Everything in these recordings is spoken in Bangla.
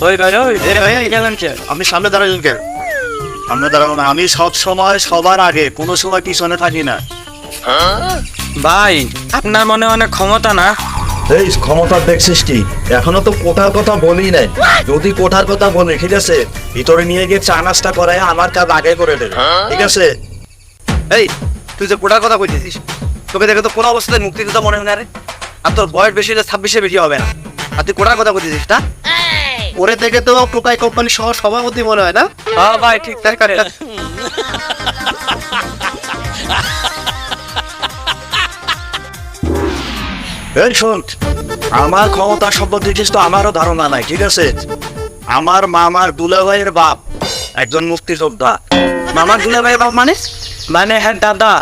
ওই ভাই ওই আপনি সামনে দাঁড়ালেন কেন? সামনে দাঁড়াবো না, আমি সব সময় সবার আগে, কোনো সময় পিছনে থাকি না। ভাই আপনার মনে অনেক ক্ষমতা না? এই ক্ষমতা দেখছিস কি? এখনো তো কোঠার কথা বলি নাই। যদি কোঠার কথা বলি, ঠিক আছে, ভিতরে নিয়ে গিয়ে চা নাস্তা করায় আমার কাজ আগে করে দেবে, ঠিক আছে? এই তুই যে কোটার কথা কইতেছিস, তোকে দেখে তো কোনো অবস্থায় মুক্তিযোদ্ধা মনে হয় না রে। আর তোর বয়স বেশি হলে 26-এর বেশি হবে না, আর তুই কোটার কথা কইতেছিস না? ওরে দেখে তো টোকাই কোম্পানি সহ সভাপতি মনে হয় না? হ্যাঁ ভাই ঠিক তাই করে। এই শোন, আমার ক্ষমতা সম্পর্কে তো আমারও ধারণা নাই, ঠিক আছে? আমার মামার দুলাভাইয়ের বাপ একজন মুক্তিযোদ্ধা। মামার দুলাভাইয়ের বাপ মানে? মানে হ্যাঁ দাদা।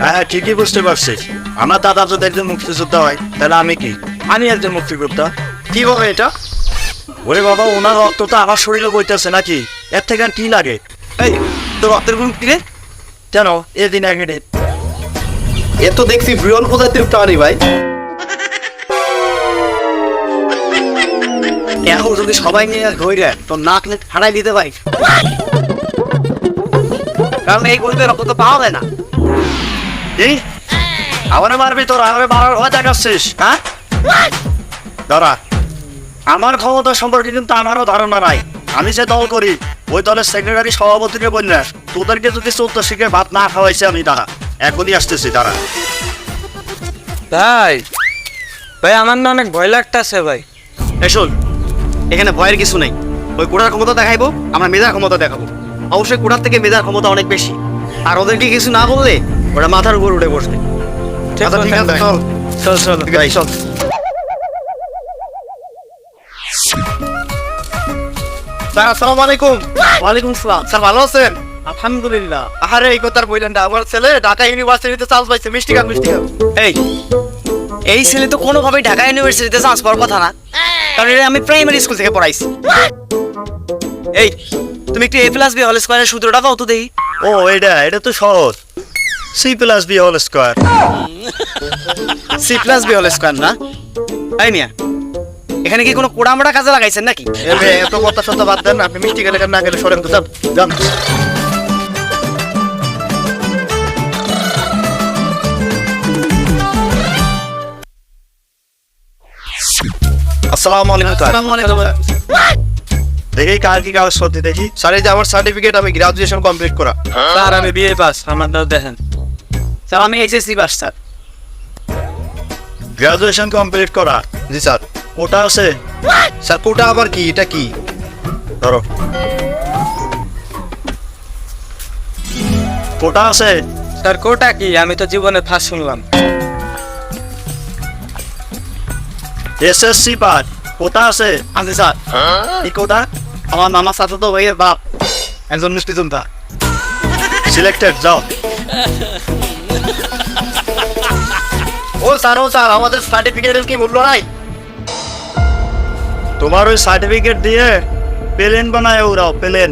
হ্যাঁ ঠিকই বুঝতে পারছিস। আমার দাদা যদি একজন মুক্তিযোদ্ধা হয়, তাহলে আমি কি? আমি একজন মুক্তিযোদ্ধা। কি হবে এটা? ওরে বাবা, ওনার রক্ত তো আমার শরীরে বইতেছে নাকি, এর থেকে আর কি লাগে? এই তোর রক্তের গুণ কি রে? কেন এদিন একেডে এ তো দেখছি বৃহৎ প্রজাতির প্রাণী ভাই। এখন যদি সবাই নিয়ে ঘইরে তোর নাক নে ফাড়াই দিতে ভাই, কারণ এই গরিবে রক্ত তো পাওয়া যায় না। এই আমারে মারবি তোরা? আমারে মারার ভয় দেখাচ্ছিস? হ্যাঁ দাঁড়া, আমার ক্ষমতা সম্পর্কে কিন্তু আমারও ধারণা নাই। আমি যে দল করি, ওই দলের সেক্রেটারি সভাপতিকে বললেন, তোদেরকে যদি 14 শিখে ভাত না খাওয়াইছে আমি দাঁড়া, এখনই আসতেছি, দাঁড়া। ভাই ভাই আমার না অনেক ভয় লাগতেছে ভাই। এই শোন, এখানে ভয়ের কিছু নেই। ওই কোটার ক্ষমতা দেখাইবো, আমরা মেধার ক্ষমতা দেখাবো। অবশ্যই কোটার থেকে মেধার ক্ষমতা অনেক বেশি। আর ওদেরকে কিছু না বললে ওরা মাথার উপর উঠে বসবে। আচ্ছা, ঠিক আছে, চল চল চল ভাই চল। স্যার আসসালামু আলাইকুম। ওয়ালাইকুম আসসালাম। স্যার ভালো আছেন? আলহামদুলিল্লাহ। আরে এই কথার বললেন না, আমার ছেলে ঢাকা ইউনিভার্সিটিতে চান্স পাইছে। মিষ্টি খান, মিষ্টি খান। এই ছেলে তো কোনোভাবেই ঢাকা ইউনিভার্সিটিতে চান্স পাওয়ার কথা না, কারণ এটা আমি প্রাইমারি স্কুল থেকে পড়াইছি। এই তুমি একটু a+b হোল স্কয়ারের সূত্রটা দাও তো দেই। ও এটা তো সহজ, C+B whole square. c+b whole square না? তাই মিয়া, এখানে কি কোনো কোড়ামোড়া কাজে লাগাইছেন নাকি? এত কথা শত বাদ দেন, আপনি মিষ্টি খেলে না খেলে সরেন তো, যান। আসসালামু আলাইকুম। দেখি কার কি কাগজ সত্যি দেখি। স্যার এই যে আমার সার্টিফিকেট, আমি গ্রাজুয়েশন কমপ্লিট করা। স্যার আমি বিএ পাস, আমার দাও দেখেন। স্যার আমি HSC pass sir. Graduation complete করা? জি স্যার। কোটা আছে? স্যার কোটা আবার কি? এটা কি? ধরো, কোটা আছে? স্যার কোটা কি? আমি তো জীবনে ফার্স্ট শুনলাম। এসএসসি পাস, কোটা আছে? আছে স্যার। এই কোটা আমার মামার সাথে তো ভাইয়ের বাপ একজন মুক্তিযোদ্ধা। সিলেক্টেড, যাও। ও স্যার আমাদের সার্টিফিকেটের কি মূল্য নাই? তোমার ওই সার্টিফিকেট দিয়ে প্লেন বানায় উড়াও, প্লেন।